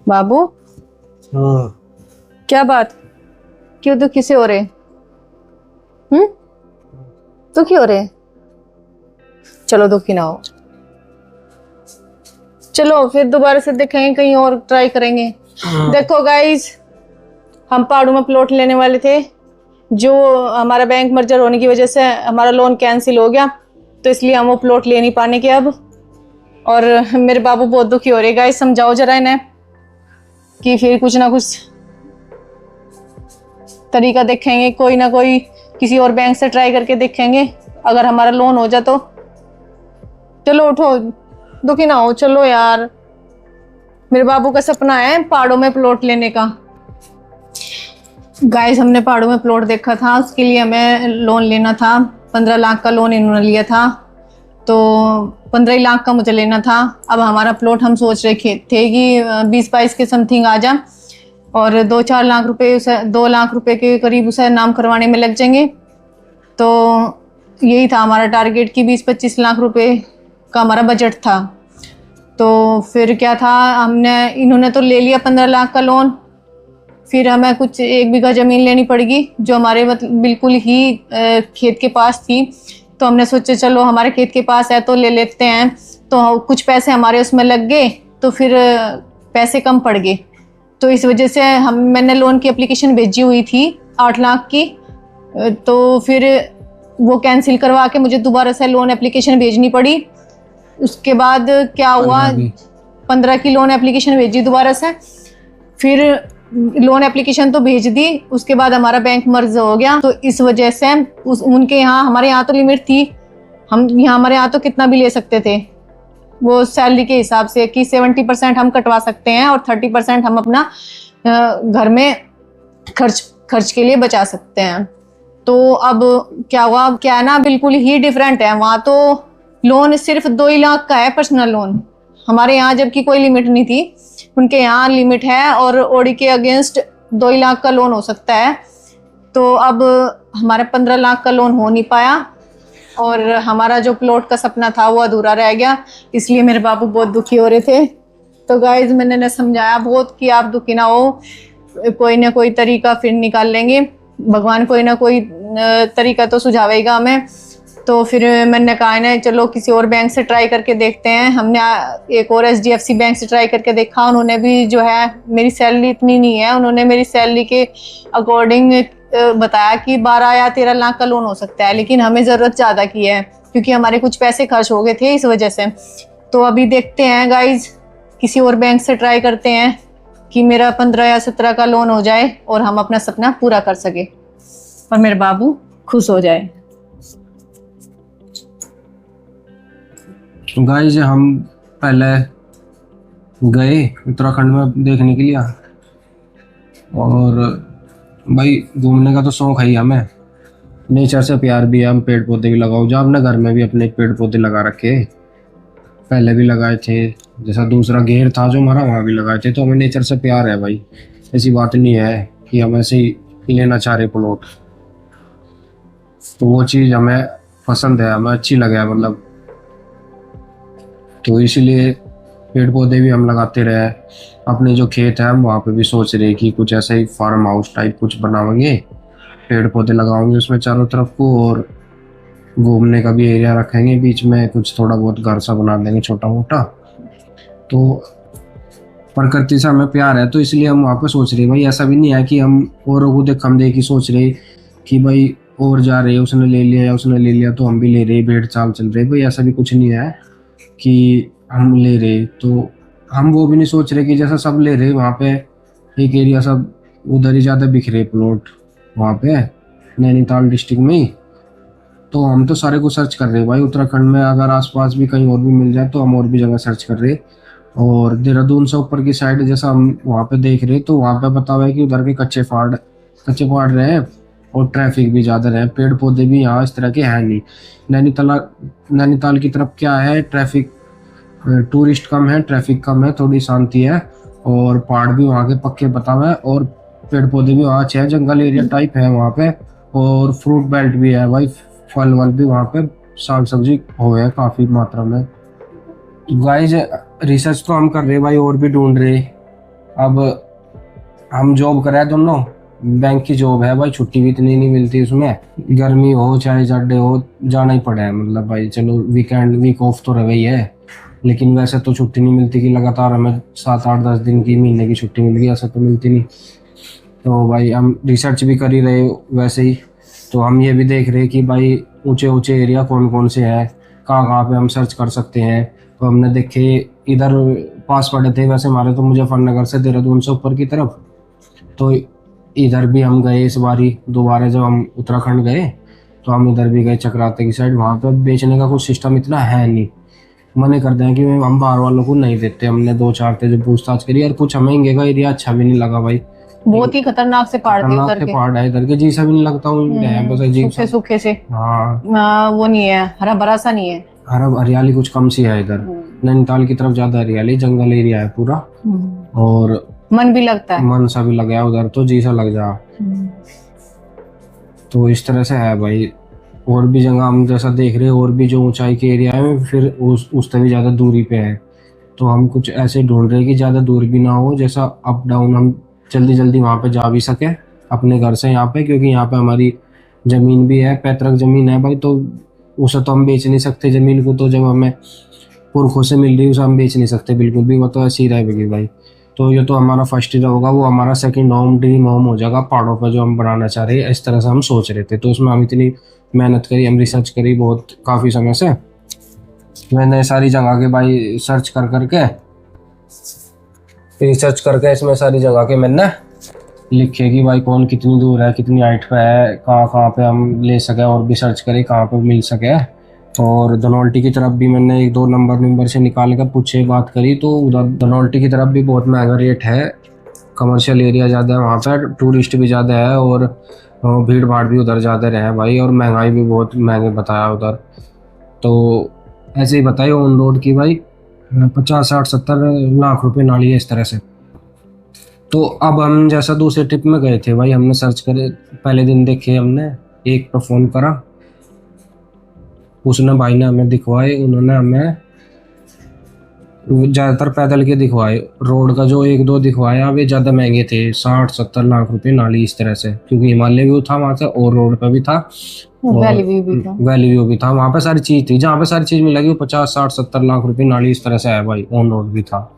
बाबू। हाँ। क्या बात, क्यों दुखी से हो रहे? दुखी हो रहे? चलो दुखी ना हो, चलो फिर दोबारा से देखेंगे, कहीं और ट्राई करेंगे। देखो गाइस, हम पहाड़ों में प्लॉट लेने वाले थे, जो हमारा बैंक मर्जर होने की वजह से हमारा लोन कैंसिल हो गया, तो इसलिए हम वो प्लॉट ले नहीं पाने के अब। और मेरे बाबू बहुत दुखी हो रहे। गाइस समझाओ जरा इन्हें कि फिर कुछ ना कुछ तरीका देखेंगे, कोई ना कोई किसी और बैंक से ट्राई करके देखेंगे, अगर हमारा लोन हो जाए तो। चलो उठो, दुखी ना हो, चलो यार। मेरे बाबू का सपना है पहाड़ों में प्लॉट लेने का। गाइस हमने पहाड़ों में प्लॉट देखा था, उसके लिए हमें लोन लेना था। 15 लाख का लोन इन्होंने लिया था, तो 15 लाख का मुझे लेना था। अब हमारा प्लॉट हम सोच रहे थे कि 20-22 के समथिंग आ जाए, और 2-4 लाख रुपए उसे 2 लाख रुपए के करीब उसे नाम करवाने में लग जाएंगे। तो यही था हमारा टारगेट कि 20-25 लाख रुपए का हमारा बजट था। तो फिर क्या था, इन्होंने तो ले लिया 15 लाख का लोन, फिर हमें कुछ 1 बीघा ज़मीन लेनी पड़ेगी जो हमारे मतलब बिल्कुल ही खेत के पास थी। तो हमने सोचा चलो हमारे खेत के पास है तो ले लेते हैं। तो कुछ पैसे हमारे उसमें लग गए, तो फिर पैसे कम पड़ गए। तो इस वजह से मैंने लोन की एप्लीकेशन भेजी हुई थी 8 लाख की, तो फिर वो कैंसिल करवा के मुझे दोबारा से लोन एप्लीकेशन भेजनी पड़ी। उसके बाद क्या हुआ, 15 की लोन एप्लीकेशन भेजी दोबारा से। फिर लोन एप्लीकेशन तो भेज दी, उसके बाद हमारा बैंक मर्ज हो गया। तो इस वजह से उनके यहाँ, हमारे यहाँ तो लिमिट थी, हमारे यहाँ तो कितना भी ले सकते थे वो सैलरी के हिसाब से, कि 70% हम कटवा सकते हैं और 30% हम अपना घर में खर्च के लिए बचा सकते हैं। तो अब क्या हुआ, क्या है ना, बिल्कुल ही डिफरेंट है। वहाँ तो लोन सिर्फ 2 लाख का है, पर्सनल लोन। हमारे यहाँ जबकि कोई लिमिट नहीं थी, उनके यहाँ लिमिट है, और ओडी के अगेंस्ट 2 लाख का लोन हो सकता है। तो अब हमारे 15 लाख का लोन हो नहीं पाया, और हमारा जो प्लॉट का सपना था वो अधूरा रह गया। इसलिए मेरे बाबू बहुत दुखी हो रहे थे। तो गाइज मैंने ना समझाया बहुत कि आप दुखी ना हो, कोई ना कोई तरीका फिर निकाल लेंगे, भगवान कोई ना कोई तरीका तो सुझावेगा हमें। तो फिर मैंने कहा ना चलो किसी और बैंक से ट्राई करके देखते हैं। हमने एक और HDFC बैंक से ट्राई करके देखा, उन्होंने भी जो है, मेरी सैलरी इतनी नहीं है, उन्होंने मेरी सैलरी के अकॉर्डिंग बताया कि 12 या 13 लाख का लोन हो सकता है, लेकिन हमें ज़रूरत ज़्यादा की है क्योंकि हमारे कुछ पैसे खर्च हो गए थे इस वजह से। तो अभी देखते हैं गाइज, किसी और बैंक से ट्राई करते हैं कि मेरा 15 या 17 का लोन हो जाए और हम अपना सपना पूरा कर सके और मेरे बाबू खुश हो जाए। गाइस हम पहले गए उत्तराखंड में देखने के लिए, और भाई घूमने का तो शौक है ही हमें, नेचर से प्यार भी है, हम पेड़ पौधे भी लगाओ। जब अपने घर में भी अपने पेड़ पौधे लगा रखे, पहले भी लगाए थे, जैसा दूसरा घेर था जो हमारा वहाँ भी लगाए थे। तो हमें नेचर से प्यार है भाई, ऐसी बात नहीं है कि हम ऐसे ही लेना चाह रहे प्लॉट। तो वो चीज़ हमें पसंद है, हमें अच्छी लगे मतलब, तो इसीलिए पेड़ पौधे भी हम लगाते रहे। अपने जो खेत है हम वहाँ पे भी सोच रहे कि कुछ ऐसा ही फार्म हाउस टाइप कुछ बनाएंगे, पेड़ पौधे लगाएंगे उसमें चारों तरफ को, और घूमने का भी एरिया रखेंगे बीच में, कुछ थोड़ा बहुत घर सा बना देंगे छोटा मोटा। तो प्रकृति से हमें प्यार है, तो इसलिए हम वहाँ पे सोच रहे भाई। ऐसा भी नहीं है कि हम औरों को देख हम देख ही सोच रहे कि भाई और जा रहे उसने ले लिया या उसने ले लिया तो हम भी ले रहे, भेड़ चाल चल रहे भाई, ऐसा भी कुछ नहीं है कि हम ले रहे। तो हम वो भी नहीं सोच रहे कि जैसा सब ले रहे वहाँ पे एक एरिया सब उधर ही ज़्यादा बिक रहे प्लॉट वहाँ पे नैनीताल डिस्ट्रिक्ट में ही। तो हम तो सारे को सर्च कर रहे भाई उत्तराखंड में, अगर आसपास भी कहीं और भी मिल जाए तो हम और भी जगह सर्च कर रहे। और देहरादून से ऊपर की साइड जैसा हम वहाँ पे देख रहे, तो वहाँ पे बता हुआ है कि उधर के कच्चे पहाड़ रहे और ट्रैफिक भी ज़्यादा रहे, पेड़ पौधे भी यहाँ इस तरह के हैं नहीं। नैनीताल की तरफ क्या है, ट्रैफिक टूरिस्ट कम है, ट्रैफिक कम है, थोड़ी शांति है, और पहाड़ भी वहाँ के पक्के बता हुआ है, और पेड़ पौधे भी वहाँ अच्छे हैं, जंगल एरिया टाइप है वहाँ पे, और फ्रूट बेल्ट भी है भाई, फल वल भी वहाँ पे, साग सब्जी हो है काफ़ी मात्रा में। गाइस रिसर्च तो हम कर रहे भाई, और भी ढूंढ रहे अब हम जॉब कर रहे हैं दोनों, बैंक की जॉब है भाई, छुट्टी भी इतनी नहीं मिलती उसमें, गर्मी हो चाहे सर्दी हो जाना ही पड़ा है। मतलब भाई चलो वीक ऑफ तो रही है, लेकिन वैसे तो छुट्टी नहीं मिलती कि लगातार हमें 7 8 10 दिन की महीने की छुट्टी मिल गई, ऐसा तो मिलती नहीं। तो भाई हम रिसर्च भी कर ही रहे वैसे ही, तो हम ये भी देख रहे कि भाई ऊंचे ऊंचे एरिया कौन कौन से हैं, कहाँ कहाँ पे हम सर्च कर सकते हैं। तो हमने देखे इधर पास पड़े थे वैसे हमारे तो मुजफ्फरनगर से देहरादून से ऊपर की तरफ, तो इधर भी हम गए इस बारी दोबारा जब हम उत्तराखंड गए, तो हम इधर भी गए चक्राते की साइड। वहाँ पे बेचने का कुछ सिस्टम इतना है नहीं, मने करते हैं कि हम बाहर वालों को नहीं देते। हमने 2 4 थे जो पूछताछ करी और कुछ हमें इंगे का एरिया अच्छा भी नहीं लगा भाई, बहुत ही खतरनाक से पहाड़ थे खतरनाक उधर से के। पहाड़ है इधर के, जी सा भी नहीं लगता हूँ है बस अजीब सूखे सा। सूखे से। हाँ वो नहीं है, हरा भरा सा नहीं है। हरियाली कुछ कम सी है इधर, नैनीताल की तरफ ज्यादा हरियाली, जंगल एरिया है पूरा, और मन भी लगता है। मन सा भी लग गया उधर, तो जी सा लग जा। तो इस तरह से है भाई। और भी जगह हम जैसा देख रहे हैं, और भी जो ऊंचाई के एरिया है फिर उससे भी ज़्यादा दूरी पे है, तो हम कुछ ऐसे ढूंढ रहे हैं कि ज़्यादा दूर भी ना हो, जैसा अप डाउन हम जल्दी जल्दी वहाँ पे जा भी सके अपने घर से यहाँ पे, क्योंकि यहाँ पे हमारी ज़मीन भी है, पैतृक ज़मीन है भाई, तो उसे तो हम बेच नहीं सकते ज़मीन को, तो जब हमें पुरखों से मिल रही है उसे हम बेच नहीं सकते बिल्कुल भी, वो तो ऐसी ही रहेगी भाई। तो ये तो हमारा फर्स्ट ईयर होगा, वो हमारा सेकंड होम ड्रीम होम हो जाएगा पहाड़ों पर जो हम बनाना चाह रहे हैं, इस तरह से हम सोच रहे थे। तो उसमें हम इतनी मेहनत करी, हम रिसर्च करी बहुत काफ़ी समय से, मैंने सारी जगह के भाई सर्च कर करके रिसर्च करके इसमें सारी जगह के मैंने लिखे कि भाई कौन कितनी दूर है, कितनी हाइट पे है, कहाँ कहाँ पे हम ले सके, और भी सर्च करें कहाँ पे मिल सके। और धनौल्टी की तरफ भी मैंने 1 2 नंबर से निकाल कर पूछे बात करी, तो उधर धनौल्टी की तरफ भी बहुत महंगा रेट है, कमर्शियल एरिया ज़्यादा है वहाँ पर, टूरिस्ट भी ज़्यादा है, और भीड़ भाड़ भी उधर ज़्यादा रहे भाई, और महंगाई भी बहुत महंगे बताया उधर। तो ऐसे ही बताइए ऑन रोड की भाई 50 60 70 लाख रुपए नाली है इस तरह से। तो अब हम जैसा दूसरे ट्रिप में गए थे भाई, हमने सर्च करे, पहले दिन देखे हमने, एक पर फ़ोन करा, उसने भाई ने हमें दिखवाए, उन्होंने हमें ज़्यादातर पैदल के दिखवाए, रोड का जो 1 2 दिखवाया वे ज़्यादा महंगे थे, 60 70 लाख रुपए नाली इस तरह से, क्योंकि हिमालय व्यू था वहाँ से और रोड पे भी था, वैली व्यू भी था। वैली व्यू भी था, वहाँ पे सारी चीज़ थी, जहाँ पे सारी चीज़ मिलेगी वो 50 60 70 लाख रुपए नाली इस तरह से है भाई, ऑन रोड भी था।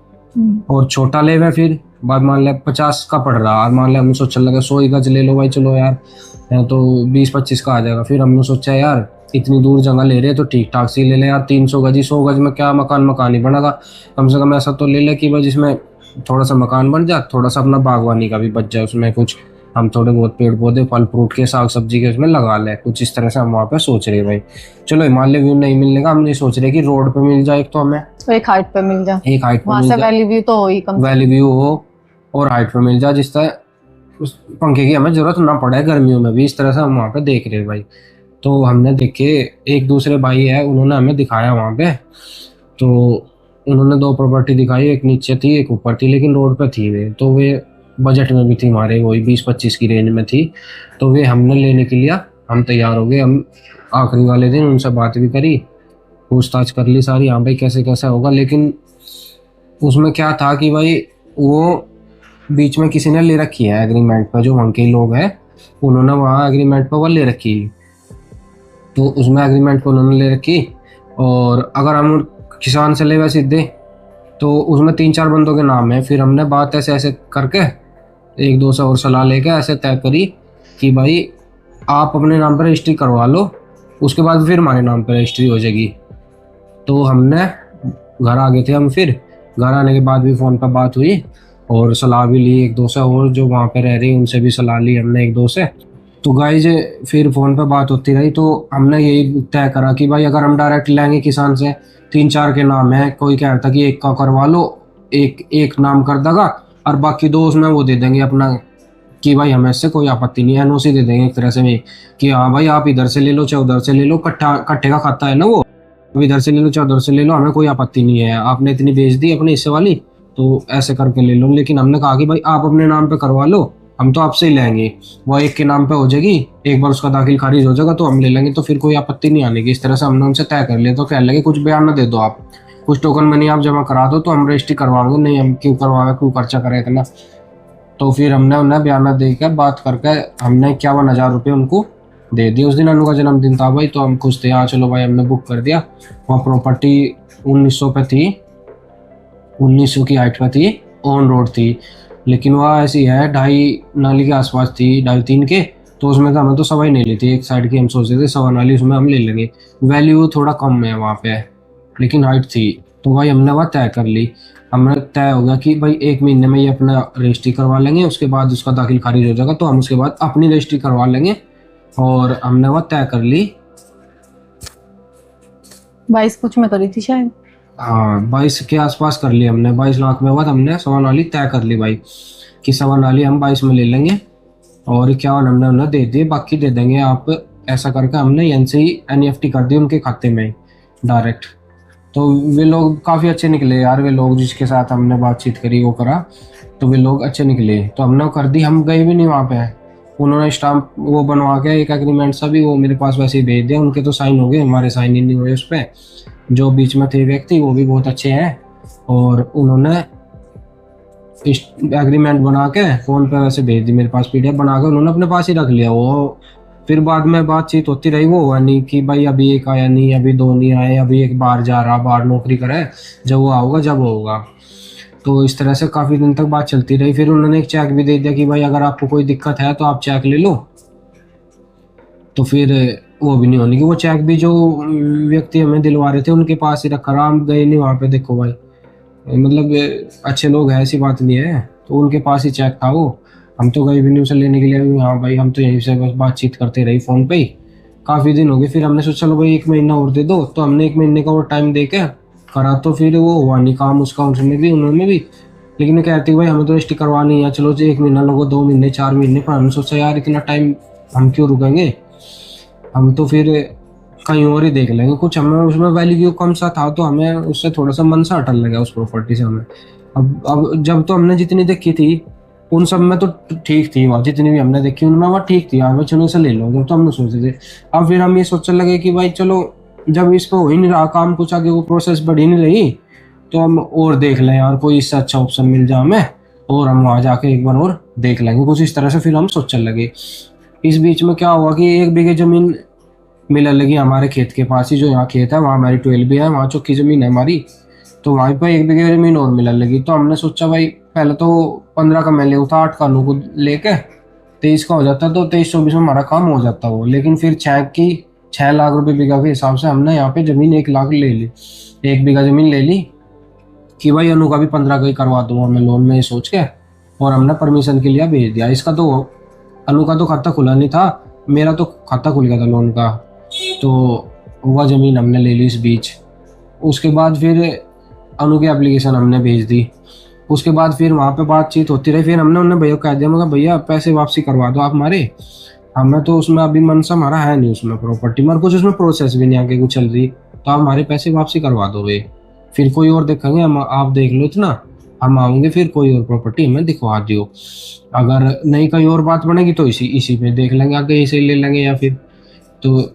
और छोटा ले में फिर बाद मान लिया 50 का पड़ रहा, मान लिया हमने सोचा लगा 100 गज ले लो भाई, चलो यार तो 20 25 का आ जाएगा। फिर हमने सोचा यार इतनी दूर जगह ले रहे तो ठीक ठाक सी ले ले यार, 300 गज 100 गज में क्या मकान ही बनेगा, कम से कम ऐसा तो ले ले कि भाई जिसमें थोड़ा सा मकान बन जाए, थोड़ा सा अपना बागवानी का भी बच जाए, उसमें कुछ हम थोड़े बहुत पेड़ पौधे फल फ्रूट के साग सब्जी के उसमें लगा ले, कुछ इस तरह से हम वहाँ पे सोच रहे भाई। चलो हिमालय व्यू नहीं मिलने का, हम ये सोच रहे कि रोड पे मिल जाए, एक तो हमें एक हाइट पे मिल जाए, एक हाइट पे वहां मिल से जाए, वैली व्यू तो हो ही कम। वैली व्यू हो और हाइट पे मिल जाए, जिस तरह उस पंखे की हमें जरूरत ना पड़े गर्मियों में भी, इस तरह से हम वहाँ पे देख रहे भाई। तो हमने देखे, एक दूसरे भाई है उन्होंने हमें दिखाया वहाँ पे, तो उन्होंने 2 प्रॉपर्टी दिखाई, एक नीचे थी एक ऊपर थी, लेकिन रोड पे थी वे, तो वे बजट में भी थी हमारे, वही 20 25 की रेंज में थी, तो वे हमने लेने के लिए हम तैयार हो गए। हम आखिरी वाले दिन उनसे बात भी करी, पूछताछ कर ली सारी, हाँ भाई कैसे कैसे होगा, लेकिन उसमें क्या था कि भाई वो बीच में किसी ने ले रखी है एग्रीमेंट पर, जो वहाँ के लोग हैं उन्होंने वहाँ एग्रीमेंट पर वो ले रखी, तो उसमें एग्रीमेंट पर उन्होंने ले रखी, और अगर हम किसान से ले वैसे सीधे तो उसमें 3 4 बंदों के नाम है। फिर हमने बात ऐसे ऐसे करके 1 2 से और सलाह लेके ऐसे तय करी कि भाई आप अपने नाम पर रजिस्ट्री करवा लो, उसके बाद फिर हमारे नाम पर रजिस्ट्री हो जाएगी। तो हमने घर आ गए थे हम, फिर घर आने के बाद भी फ़ोन पर बात हुई और सलाह भी ली 1 2 से, और जो वहाँ पे रह रही उनसे भी सलाह ली हमने 1 2 से। तो गाइज फिर फ़ोन पे बात होती रही, तो हमने यही तय करा कि भाई अगर हम डायरेक्ट लेंगे किसान से, 3 4 के नाम है, कोई कह रहा था कि एक का करवा लो, एक नाम कर देगा और बाकी 2 उसमें वो दे देंगे अपना, कि भाई हमें इससे कोई आपत्ति नहीं है, एनओसी दे देंगे एक तरह से में कि हाँ भाई आप इधर से ले लो चाहे उधर से ले लो, कट्ठे का खाता है ना वो, इधर से ले लो चाहे उधर से ले लो, हमें कोई आपत्ति नहीं है, आपने इतनी बेच दी अपने हिस्से वाली तो ऐसे करके ले लो। लेकिन हमने कहा कि भाई आप अपने नाम पे करवा लो, हम तो आपसे ही लेंगे, वो एक के नाम पे हो जाएगी, एक बार उसका दाखिल खारिज हो जाएगा तो हम ले लेंगे, तो फिर कोई आपत्ति नहीं आने की। इस तरह से हमने उनसे तय कर लिया। तो कहने लगे कुछ बयान ना दे दो आप, कुछ टोकन मनी आप जमा करा दो तो हम रजिस्ट्री करवाएंगे, नहीं हम क्यों करवाएंगे, क्यों खर्चा करें इतना। तो फिर हमने उन्हें बयाना देकर बात करके हमने 51,000 रुपये उनको दे दिए। उस दिन अनु का जन्मदिन था भाई, तो हम खुश थे, हाँ चलो भाई हमने बुक कर दिया। वहाँ प्रॉपर्टी 1900 पे थी, 1900 की हाइट पे थी, ऑन रोड थी, लेकिन वह ऐसी है 2.5 नाली के आसपास थी, 2.5-3 के। तो उसमें तो हमें तो सवाई नहीं ली थी, एक साइड की हम सोच रहे थे 1.25 नाली उसमें हम ले लेंगे, वैल्यू थोड़ा कम है वहाँ पे, लेकिन हाइट थी। तो भाई हमने वह तय कर ली, हमें तय हो गया कि भाई 1 महीने में ये अपना रजिस्ट्री करवा लेंगे, उसके बाद उसका दाखिल खारिज हो जाएगा तो हम उसके बाद अपनी रजिस्ट्री करवा लेंगे। और हमने वह तय कर ली। 22 कुछ में करी थी शायद। हाँ 22 के आसपास कर ली हमने, 22 लाख में बाद हमने 1.25 नाली तय कर ली भाई, कि 1.25 नाली हम 22 में ले लेंगे, और 51 हमने उन्हें दे दिए, बाकी दे देंगे आप। ऐसा करके हमने यहाँ से ही NEFT कर दी उनके खाते में डायरेक्ट। तो वे लोग काफ़ी अच्छे निकले यार, वे लोग जिसके साथ हमने बातचीत करी वो करा, तो वे लोग अच्छे निकले, तो हमने कर दी। हम गए भी नहीं वहाँ पे, उन्होंने स्टाम्प वो बनवा के एक एग्रीमेंट सा भी वो मेरे पास वैसे ही भेज दिया, उनके तो साइन हो गए, हमारे साइन ही नहीं हुए उस पर। जो बीच में थे व्यक्ति वो भी बहुत अच्छे हैं, और उन्होंने एग्रीमेंट बना के फ़ोन पे वैसे भेज दी मेरे पास, PDF बना के उन्होंने अपने पास ही रख लिया वो। फिर बाद में बातचीत होती रही, वो हुआ नहीं कि भाई अभी एक आया नहीं, अभी 2 नहीं आए, अभी एक बाहर जा रहा, बाहर नौकरी करे, जब वो आऊगा जब होगा। तो इस तरह से काफ़ी दिन तक बात चलती रही। फिर उन्होंने एक चेक भी दे दिया कि भाई अगर आपको कोई दिक्कत है तो आप चेक ले लो। तो फिर वो भी नहीं होने की, वो चेक भी जो व्यक्ति हमें दिलवा रहे थे उनके पास ही रखा रहा, हम गए नहीं वहाँ पे। देखो भाई मतलब अच्छे लोग हैं, ऐसी बात नहीं है, तो उनके पास ही चेक था वो, हम तो गए भी नहीं उसे लेने के लिए। हाँ भाई हम तो यहीं से बस बातचीत करते रही फ़ोन पे ही, काफ़ी दिन हो गए। फिर हमने सोचा चलो भाई 1 महीना और दे दो, तो हमने 1 महीने का और टाइम दे के करा, तो फिर वो हुआ नहीं काम उसका, उसमें भी उन्होंने भी। लेकिन कहते भाई हमें तो रजिस्ट्री करवानी है, चलो 1 महीना लगो, 2 महीने, 4 महीने, पर हमने सोचा यार इतना टाइम हम क्यों रुकेंगे, हम तो फिर कहीं और ही देख लेंगे कुछ। हमें उसमें वैल्यू कम सा था, तो हमें उससे थोड़ा सा मन सा अटल लगा उस प्रॉपर्टी से हमें। अब जब तो हमने जितनी देखी थी उन सब में तो ठीक थी, वहाँ जितनी भी हमने देखी उनमें वहाँ ठीक थी, हाँ भाई चलो इसे ले लो, जब तो हमने सोचे थे। अब फिर हम ये सोचने लगे कि भाई चलो जब इस पर हो ही नहीं रहा काम, कुछ आगे वो प्रोसेस बढ़ ही नहीं रही, तो हम और देख लें यार, कोई इससे अच्छा ऑप्शन मिल जाए हमें, और हम वहाँ जाके एक बार और देख लेंगे, कुछ इस तरह से फिर हम सोचने लगे। इस बीच में क्या हुआ कि 1 बीघे ज़मीन मिलने लगी हमारे खेत के पास ही, जो यहाँ खेत है वहाँ हमारी 12 भी है, वहाँ चौकी ज़मीन है हमारी, तो वहाँ पर 1 बीघे ज़मीन और मिलने लगी। तो हमने सोचा भाई पहले तो 15 का मैं ले था, 8 का को लेके 23 का हो जाता, तो 23-24 में हमारा काम हो जाता वो। लेकिन फिर 6 लाख रुपए बीघा के हिसाब से हमने यहाँ पे ज़मीन 1 लाख ले ली, 1 बीघा ज़मीन ले ली कि भाई अनु का भी 15 का ही करवा दूंगा मैं लोन में, ये सोच के। और हमने परमिशन के लिए भेज दिया। इसका तो अनु का तो खाता खुला नहीं था, मेरा तो खाता खुल गया था लोन का, तो वह ज़मीन हमने ले ली इस बीच। उसके बाद फिर अनु की एप्लीकेशन हमने भेज दी। उसके बाद फिर वहाँ पे बातचीत होती रही। फिर हमने उन्हें भैया कह दिया, मैं भैया पैसे वापसी करवा दो आप हमारे, हमें तो उसमें अभी मन सा हमारा है नहीं उसमें प्रॉपर्टी, मगर कुछ उसमें प्रोसेस भी नहीं आगे कुछ चल रही, तो आप हमारे पैसे वापसी करवा दो भाई, फिर कोई और देखेंगे हम, आप देख लो इतना, हम आएंगे फिर कोई और प्रॉपर्टी हमें दिखवा दियो, अगर नहीं कहीं और बात बनेगी तो इसी पे देख लेंगे आगे, इसे ले लेंगे या फिर। तो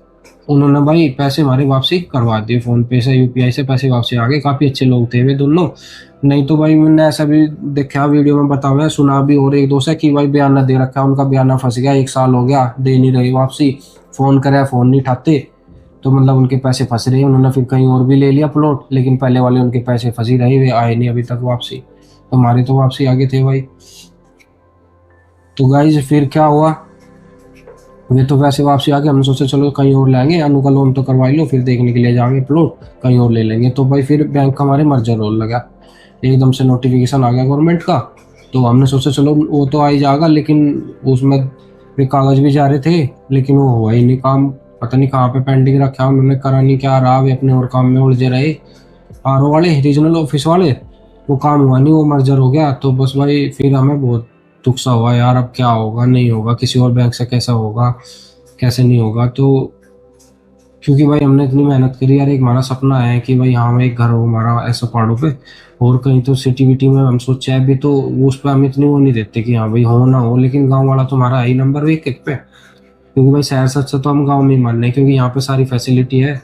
उन्होंने भाई पैसे हमारे वापसी करवा दिए, फ़ोन पे से UPI से पैसे वापसी आ गए। काफ़ी अच्छे लोग थे वे दोनों, नहीं तो भाई मैंने ऐसा भी देखा वीडियो में बता हुआ है, सुना भी और 1-2 से कि भाई बयाना दे रखा है, उनका बयाना फंस गया, 1 साल हो गया दे नहीं रही वापसी, फ़ोन करे फ़ोन नहीं उठाते, तो मतलब उनके पैसे फंस रहे। उन्होंने फिर कहीं और भी ले लिया प्लॉट, लेकिन पहले वाले उनके पैसे फंसी रहे, वे आए नहीं अभी तक वापसी, तो हमारे तो वापसी आगे थे भाई। तो गाइज फिर क्या हुआ, वे तो वैसे वापसी आ गए, हम सोचे चलो कहीं और लेंगे, अनु का लोन तो करवा लो, फिर देखने के लिए जाएंगे प्लॉट कहीं और ले लेंगे। तो भाई फिर बैंक का हमारे मर्जर रोल लगा, एकदम से नोटिफिकेशन आ गया गवर्नमेंट का, तो हमने सोचा चलो वो तो आ ही जाएगा, लेकिन उसमें वे कागज़ भी जा रहे थे, लेकिन वो हुआ ही नहीं काम, पता नहीं कहाँ पे पेंडिंग रखा, उन्होंने करा नहीं क्या रहा, वे अपने और काम में उलझे रहे, RO वाले, रीजनल ऑफिस वाले, वो काम हुआ नहीं, वो मर्जर हो गया। तो बस भाई फिर हमें बहुत दुख सा हुआ यार, अब क्या होगा, नहीं होगा, किसी और बैंक से कैसा होगा, कैसे नहीं होगा। तो क्योंकि भाई हमने इतनी मेहनत करी यार, एक हमारा सपना है कि भाई हाँ एक घर हो हमारा ऐसा पहाड़ों पे, और कहीं तो सिटी विटी में हम सोचे अभी, तो उस पर हम इतनी वो नहीं देते कि हाँ भाई हो ना हो, लेकिन गांव वाला तो हमारा है ही नंबर 1 पे, क्योंकि भाई शहर से अच्छा तो हम गाँव में ही मान रहे हैं, क्योंकि यहाँ पे सारी फैसिलिटी है,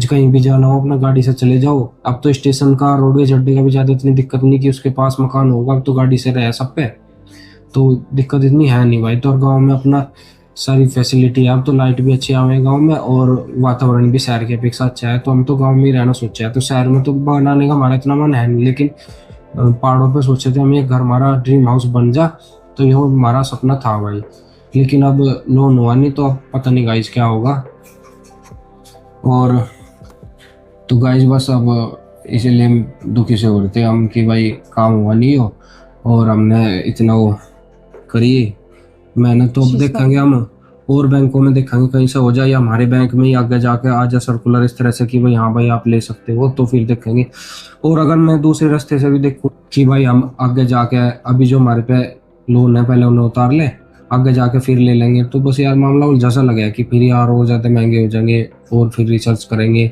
कहीं भी जाना हो अपना गाड़ी से चले जाओ। अब तो स्टेशन का रोडवेज अड्डे का भी ज्यादा इतनी दिक्कत नहीं कि उसके पास मकान होगा, अब तो गाड़ी से रहे सब पे, तो दिक्कत इतनी है नहीं भाई। तो और गाँव में अपना सारी फैसिलिटी है, अब तो लाइट भी अच्छी आवे गाँव में और वातावरण भी शहर की अपेक्षा अच्छा है, तो हम तो गाँव में ही रहना सोचा है। तो शहर में तो बनाने का हमारा इतना मन है नहीं, लेकिन पहाड़ों पे सोचे थे हम एक घर हमारा ड्रीम हाउस बन जा, तो यह हमारा सपना था भाई। लेकिन अब लोन हुआ नहीं, तो अब पता नहीं गाइस क्या होगा। और तो गाइस बस अब इसीलिए दुखी से हो रहे थे हम कि भाई काम हुआ नहीं हो, और हमने इतना वो करिए मेहनत, तो अब चीज़ का देखेंगे हम और बैंकों में देखेंगे कहीं से हो जाए, या हमारे बैंक में ही आगे जाके आ जाए सर्कुलर इस तरह से कि भाई हाँ भाई आप ले सकते हो, तो फिर देखेंगे। और अगर मैं दूसरे रास्ते से भी देखूँ कि भाई हम आगे जाके अभी जो हमारे पे लोन है पहले उन्हें उतार ले, आगे जाके फिर ले लेंगे, तो बस यार मामला उलझा सा लग गया कि फिर यार और ज़्यादा महंगे हो जाएंगे, और फिर रिसर्च करेंगे,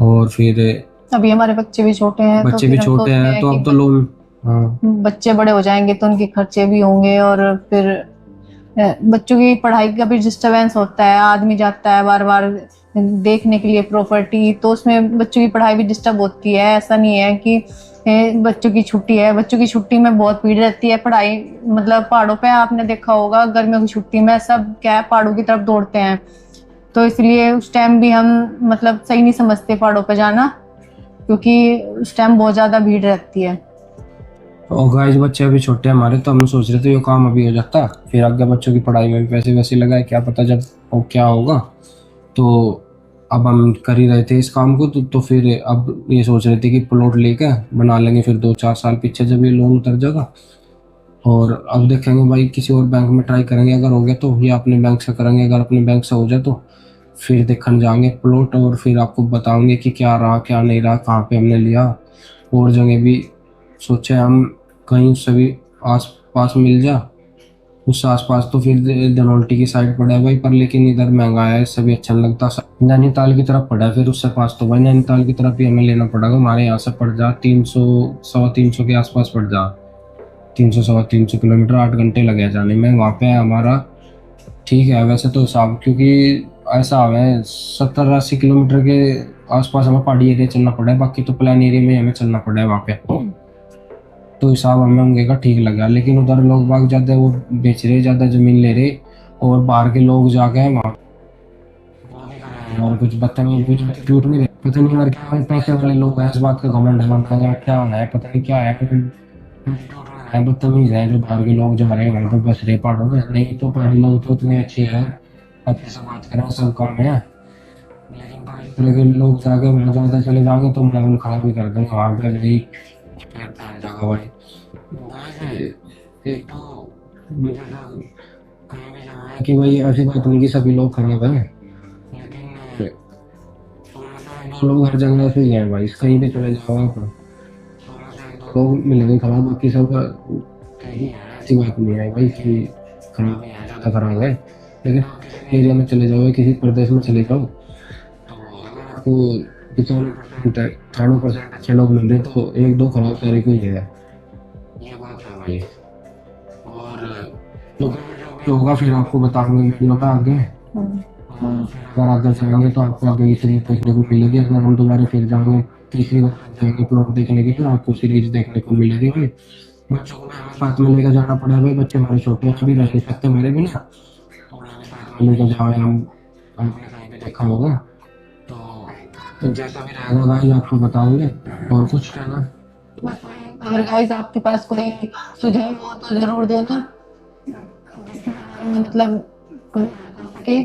और फिर अभी हमारे बच्चे भी छोटे हैं, तो बच्चे फिर भी हम छोटे सोच रहे हैं, हैं तो कि अब तो लोन, हाँ बच्चे बड़े हो जाएंगे तो उनके खर्चे भी होंगे, और फिर बच्चों की पढ़ाई का भी डिस्टरबेंस होता है, आदमी जाता है बार बार देखने के लिए प्रॉपर्टी, तो उसमें बच्चों की पढ़ाई भी डिस्टर्ब होती है। ऐसा नहीं है कि बच्चों की छुट्टी है, बच्चों की छुट्टी में बहुत भीड़ रहती है, पढ़ाई मतलब पहाड़ों पे आपने देखा होगा गर्मियों की छुट्टी में सब क्या है पहाड़ों की तरफ दौड़ते हैं, तो इसलिए उस टाइम भी हम मतलब सही नहीं समझते पहाड़ों पे जाना, क्योंकि उस टाइम बहुत ज़्यादा भीड़ रहती है। और गाइस बच्चे अभी छोटे हैं हमारे, तो हम सोच रहे थे ये काम अभी हो जाता, फिर आगे बच्चों की पढ़ाई में भी पैसे वैसे लगाए, क्या पता जब और क्या होगा। तो अब हम कर ही रहे थे इस काम को, तो फिर अब ये सोच रहे थे कि प्लॉट लेके बना लेंगे फिर 2-4 साल पीछे जब ये लोन उतर जाएगा। और अब देखेंगे भाई किसी और बैंक में ट्राई करेंगे, अगर हो गया तो, या अपने बैंक से करेंगे, अगर अपने बैंक से हो जाए तो फिर देखने जाएंगे प्लॉट, और फिर आपको बताओगे कि क्या रहा क्या नहीं रहा, कहाँ पे हमने लिया। और जगह भी सोचे हम कहीं से भी आस पास मिल जा, उस आस पास तो फिर धनौल्टी की साइड पड़ा है भाई, पर लेकिन इधर महंगा है, इससे भी अच्छा नहीं लगता। नैनीताल की तरफ पड़ा है, फिर उससे पास तो भाई नैनीताल की तरफ ही हमें लेना पड़ेगा। हमारे यहाँ से पड़ जा 300 350 के आसपास पड़ जा, 300 किलोमीटर, 8 घंटे लगे जाने में। वहाँ पे हमारा ठीक है वैसे तो हिसाब, क्योंकि ऐसा है 70-80 किलोमीटर के आसपास हमें पहाड़ी एरिया चलना पड़ा है, बाकी तो प्लान एरिया में हमें चलना पड़ा है वहाँ पे, तो हिसाब हमें होंगे का ठीक लगा। लेकिन उधर लोग बाग ज़्यादा वो बेच रहे, ज़्यादा ज़मीन ले रहे, और बाहर के लोग जाके वहाँ और कुछ बदतमीज कुछ झूठ नहीं रहे, पता नहीं यार क्या पैसे वाले लोग हैं, इस बात का घमंड है, उनका क्या है पता नहीं क्या है, बदतमीज है जो बाहर के लोग जा रहे हैं वहाँ पर बस रहे पहाड़ों में। नहीं तो पहाड़ी लोग तो उतने अच्छे हैं, अच्छे से बात करें सब काम है, लेकिन बाहर तरह के लोग जाके वहाँ ज़्यादा चले जाएंगे तो माहौल खराब भी कर देंगे वहाँ पे भी जगह भाई। एक तो मुझे कहीं भी जाना है कि भाई ऐसी बात नहीं कि सभी लोग खराब हैं, लेकिन लोग हर जगह ऐसे ही हैं भाई, कहीं भी चले जाओ आप लोग मिलेंगे खराब, बाकी सब कहीं ऐसी बात नहीं है भाई कि खराब है ज़्यादा खराब है। लेकिन आप किसी एरिया में चले जाओ, किसी प्रदेश में चले जाओ, तो आपको 90% अच्छे लोग मिल रहे, तो 1-2 खराब सारे को ही है, ये बात है भाई। और तो जो होगा फिर आपको बताऊंगा वीडियो में आगे। अगर आगे जाएंगे तो आपको आगे ये सीरीज देखने को मिलेगी, अगर हम दोबारा फिर जाएंगे तीसरी बार जाएंगे प्लॉट देखने के लिए, तो आपको सीरीज देखने को मिलेगी भाई। बच्चों को हमें साथ में लेकर जाना पड़ा भाई, बच्चे हमारे छोटे अभी रह नहीं सकते मेरे भी ना, तो उन्हें साथ में लेकर जाए हम, आपने कहीं भी देखा होगा, तो जैसा भी रहेगा भाई आपको बताओगे। और कुछ कहना? अगर गाइस आपके पास कोई सुझाव हो तो जरूर देना, मतलब कि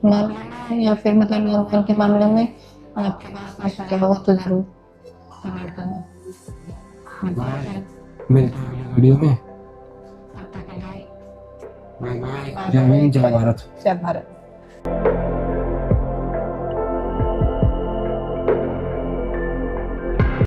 मैं या फिर मतलब लोन के मामले में आपके पास कोई सुझाव हो तो जरूर कमेंट करना। मिलते हैं वीडियो में, बाय बाय, जय हिंद जय भारत। जय भारत।